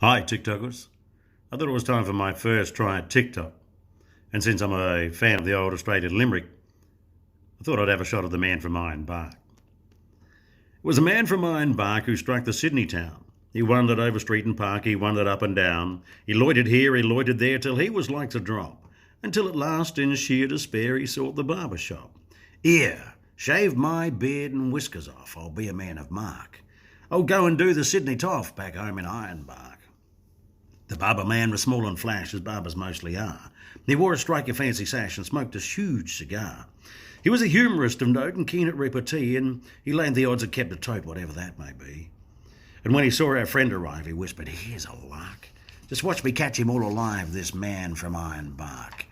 Hi, TikTokers. I thought it was time for my first try at TikTok. And since I'm a fan of the old Australian limerick, I thought I'd have a shot at the man from Ironbark. It was a man from Ironbark who struck the Sydney town. He wandered over street and park, he wandered up and down. He loitered here, he loitered there, till he was like to drop. Until at last, in sheer despair, he sought the barber shop. "Here, shave my beard and whiskers off, I'll be a man of mark. I'll go and do the Sydney toff back home in Ironbark." The barber man was small and flash, as barbers mostly are. He wore a striker fancy sash and smoked a huge cigar. He was a humorist of note and keen at repartee, and he laid the odds had kept a tote, whatever that may be. And when he saw our friend arrive, he whispered, "Here's a lark. Just watch me catch him all alive, this man from Ironbark."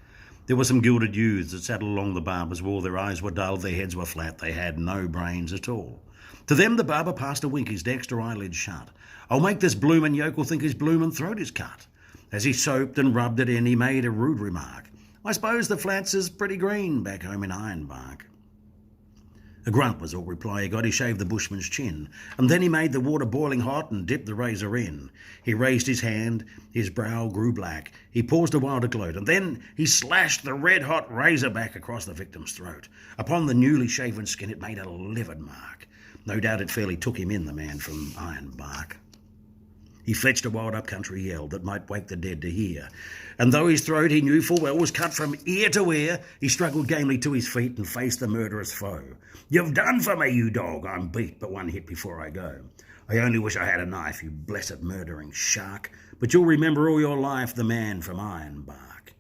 There were some gilded youths that sat along the barber's wall. Their eyes were dull, their heads were flat, they had no brains at all. To them the barber passed a wink, his dexter eyelid shut. "I'll make this bloomin' yokel think his bloomin' throat is cut." As he soaped and rubbed it in, he made a rude remark. "I suppose the flats is pretty green back home in Ironbark." A grunt was all reply he got. He shaved the bushman's chin, and then he made the water boiling hot and dipped the razor in. He raised his hand, his brow grew black. He paused a while to gloat, and then he slashed the red-hot razor back across the victim's throat. Upon the newly shaven skin it made a livid mark. No doubt it fairly took him in, the man from Ironbark. He fetched a wild up-country yell that might wake the dead to hear, and though his throat he knew full well was cut from ear to ear, he struggled gamely to his feet and faced the murderous foe. "You've done for me, you dog. I'm beat, but one hit before I go. I only wish I had a knife, you blessed murdering shark, but you'll remember all your life the man from Ironbark."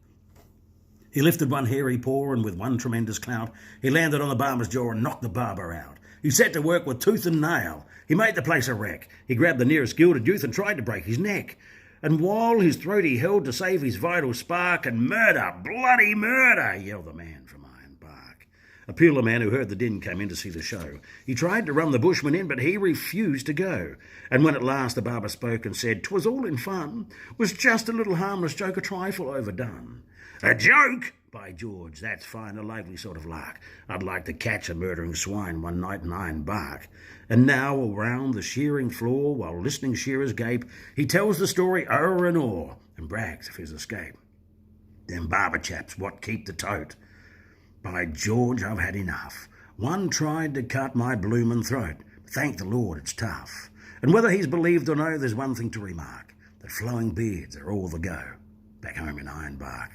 He lifted one hairy paw, and with one tremendous clout, he landed on the barber's jaw and knocked the barber out. He set to work with tooth and nail. He made the place a wreck. He grabbed the nearest gilded youth and tried to break his neck. And while his throat he held to save his vital spark, and "Murder, bloody murder," yelled the man from Ironbark. A peeler man who heard the din came in to see the show. He tried to run the bushman in, but he refused to go. And when at last the barber spoke and said, "'Twas all in fun, was just a little harmless joke, a trifle overdone." "A joke? By George, that's fine, a lively sort of lark. I'd like to catch a murdering swine one night in Ironbark." And now around the shearing floor, while listening shearers gape, he tells the story o'er and o'er, and brags of his escape. "Them barber chaps what keep the tote. By George, I've had enough. One tried to cut my bloomin' throat. Thank the Lord it's tough. And whether he's believed or no, there's one thing to remark, that flowing beards are all the go back home in Ironbark."